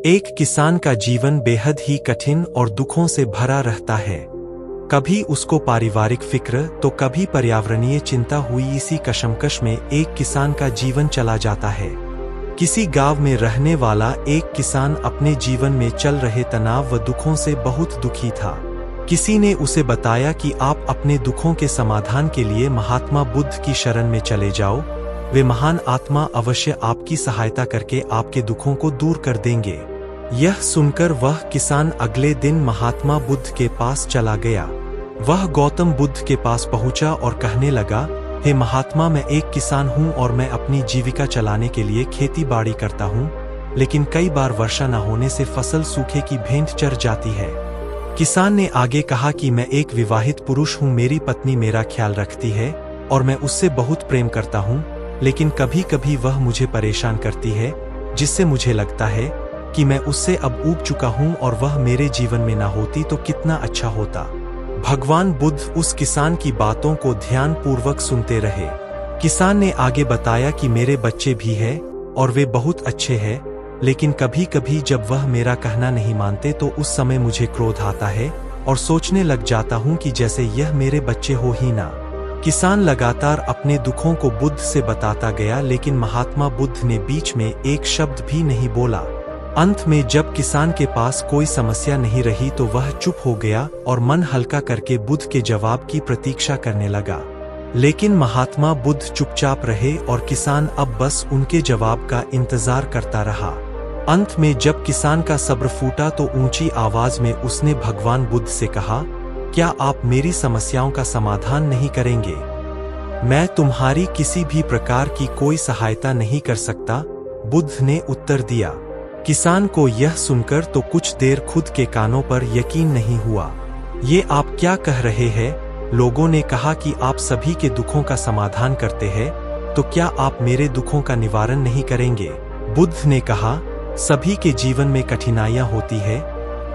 एक किसान का जीवन बेहद ही कठिन और दुखों से भरा रहता है। कभी उसको पारिवारिक फिक्र तो कभी पर्यावरणीय चिंता हुई। इसी कशमकश में एक किसान का जीवन चला जाता है। किसी गांव में रहने वाला एक किसान अपने जीवन में चल रहे तनाव व दुखों से बहुत दुखी था। किसी ने उसे बताया कि आप अपने दुखों के समाधान के लिए महात्मा बुद्ध की शरण में चले जाओ। वे महान आत्मा अवश्य आपकी सहायता करके आपके दुखों को दूर कर देंगे। यह सुनकर वह किसान अगले दिन महात्मा बुद्ध के पास चला गया। वह गौतम बुद्ध के पास पहुंचा और कहने लगा, हे महात्मा, मैं एक किसान हूं और मैं अपनी जीविका चलाने के लिए खेती बाड़ी करता हूं, लेकिन कई बार वर्षा न होने से फसल सूखे की भेंट चढ़ जाती है। किसान ने आगे कहा कि मैं एक विवाहित पुरुष हूं, मेरी पत्नी मेरा ख्याल रखती है और मैं उससे बहुत प्रेम करता हूं, लेकिन कभी कभी वह मुझे परेशान करती है, जिससे मुझे लगता है कि मैं उससे अब ऊब चुका हूं और वह मेरे जीवन में ना होती तो कितना अच्छा होता। भगवान बुद्ध उस किसान की बातों को ध्यानपूर्वक सुनते रहे। किसान ने आगे बताया कि मेरे बच्चे भी हैं और वे बहुत अच्छे हैं, लेकिन कभी कभी जब वह मेरा कहना नहीं मानते तो उस समय मुझे क्रोध आता है और सोचने लग जाता हूं कि जैसे यह मेरे बच्चे हो ही ना। किसान लगातार अपने दुखों को बुद्ध से बताता गया, लेकिन महात्मा बुद्ध ने बीच में एक शब्द भी नहीं बोला। अंत में जब किसान के पास कोई समस्या नहीं रही तो वह चुप हो गया और मन हल्का करके बुद्ध के जवाब की प्रतीक्षा करने लगा। लेकिन महात्मा बुद्ध चुपचाप रहे और किसान अब बस उनके जवाब का इंतजार करता रहा। अंत में जब किसान का सब्र फूटा तो ऊंची आवाज में उसने भगवान बुद्ध से कहा, क्या आप मेरी समस्याओं का समाधान नहीं करेंगे? मैं तुम्हारी किसी भी प्रकार की कोई सहायता नहीं कर सकता, बुद्ध ने उत्तर दिया। किसान को यह सुनकर तो कुछ देर खुद के कानों पर यकीन नहीं हुआ। ये आप क्या कह रहे हैं? लोगों ने कहा कि आप सभी के दुखों का समाधान करते हैं, तो क्या आप मेरे दुखों का निवारण नहीं करेंगे? बुद्ध ने कहा, सभी के जीवन में कठिनाइयां होती है।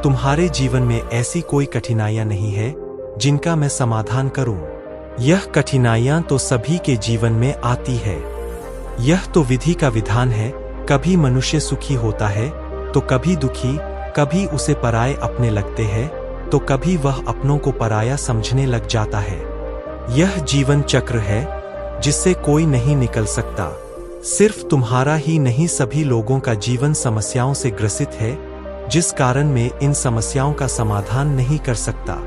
तुम्हारे जीवन में ऐसी कोई कठिनाइयां नहीं है जिनका मैं समाधान करूं। यह कठिनाइयां तो सभी के जीवन में आती है। यह तो विधि का विधान है। कभी मनुष्य सुखी होता है तो कभी दुखी, कभी उसे पराये अपने लगते हैं तो कभी वह अपनों को पराया समझने लग जाता है। यह जीवन चक्र है जिससे कोई नहीं निकल सकता। सिर्फ तुम्हारा ही नहीं, सभी लोगों का जीवन समस्याओं से ग्रसित है, जिस कारण मैं इन समस्याओं का समाधान नहीं कर सकता।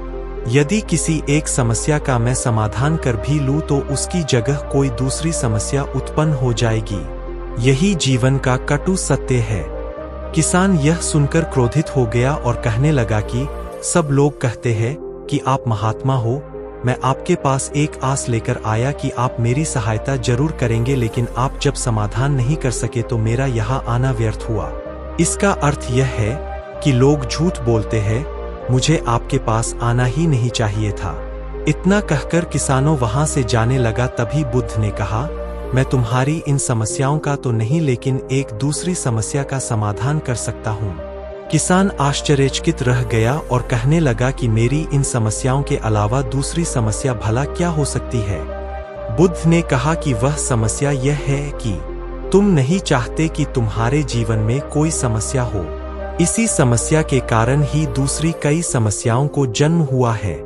यदि किसी एक समस्या का मैं समाधान कर भी लूं तो उसकी जगह कोई दूसरी समस्या उत्पन्न हो जाएगी। यही जीवन का कटु सत्य है। किसान यह सुनकर क्रोधित हो गया और कहने लगा कि सब लोग कहते हैं कि आप महात्मा हो। मैं आपके पास एक आस लेकर आया कि आप मेरी सहायता जरूर करेंगे, लेकिन आप जब समाधान नहीं कर सके तो मेरा यहाँ आना व्यर्थ हुआ। इसका अर्थ यह है कि लोग झूठ बोलते हैं। मुझे आपके पास आना ही नहीं चाहिए था। इतना कहकर किसानों वहां से जाने लगा। तभी बुद्ध ने कहा, मैं तुम्हारी इन समस्याओं का तो नहीं, लेकिन एक दूसरी समस्या का समाधान कर सकता हूँ। किसान आश्चर्यचकित रह गया और कहने लगा कि मेरी इन समस्याओं के अलावा दूसरी समस्या भला क्या हो सकती है? बुद्ध ने कहा कि वह समस्या यह है कि तुम नहीं चाहते कि तुम्हारे जीवन में कोई समस्या हो। इसी समस्या के कारण ही दूसरी कई समस्याओं को जन्म हुआ है।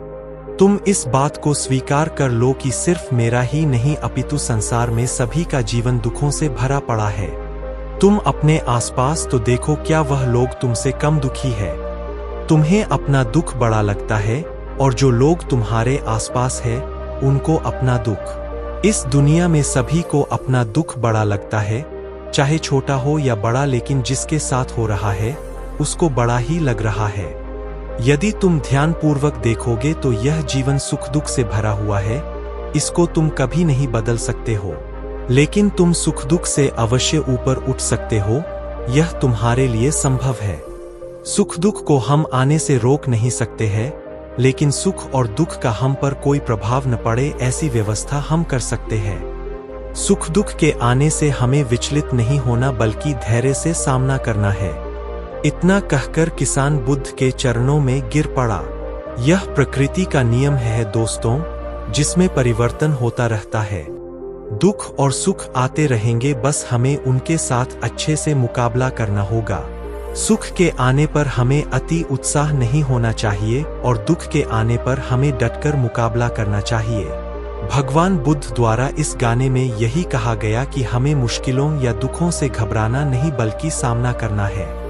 तुम इस बात को स्वीकार कर लो कि सिर्फ मेरा ही नहीं अपितु संसार में सभी का जीवन दुखों से भरा पड़ा है। तुम अपने आसपास तो देखो, क्या वह लोग तुमसे कम दुखी है? तुम्हें अपना दुख बड़ा लगता है और जो लोग तुम्हारे आसपास है उनको अपना दुख। इस दुनिया में सभी को अपना दुख बड़ा लगता है, चाहे छोटा हो या बड़ा, लेकिन जिसके साथ हो रहा है उसको बड़ा ही लग रहा है। यदि तुम ध्यानपूर्वक देखोगे तो यह जीवन सुख दुख से भरा हुआ है। इसको तुम कभी नहीं बदल सकते हो, लेकिन तुम सुख दुख से अवश्य ऊपर उठ सकते हो। यह तुम्हारे लिए संभव है। सुख दुख को हम आने से रोक नहीं सकते हैं, लेकिन सुख और दुख का हम पर कोई प्रभाव न पड़े ऐसी व्यवस्था हम कर सकते हैं। सुख दुख के आने से हमें विचलित नहीं होना, बल्कि धैर्य से सामना करना है। इतना कहकर किसान बुद्ध के चरणों में गिर पड़ा। यह प्रकृति का नियम है दोस्तों, जिसमें परिवर्तन होता रहता है। दुख और सुख आते रहेंगे, बस हमें उनके साथ अच्छे से मुकाबला करना होगा। सुख के आने पर हमें अति उत्साह नहीं होना चाहिए और दुख के आने पर हमें डटकर मुकाबला करना चाहिए। भगवान बुद्ध द्वारा इस गाने में यही कहा गया कि हमें मुश्किलों या दुखों से घबराना नहीं बल्कि सामना करना है।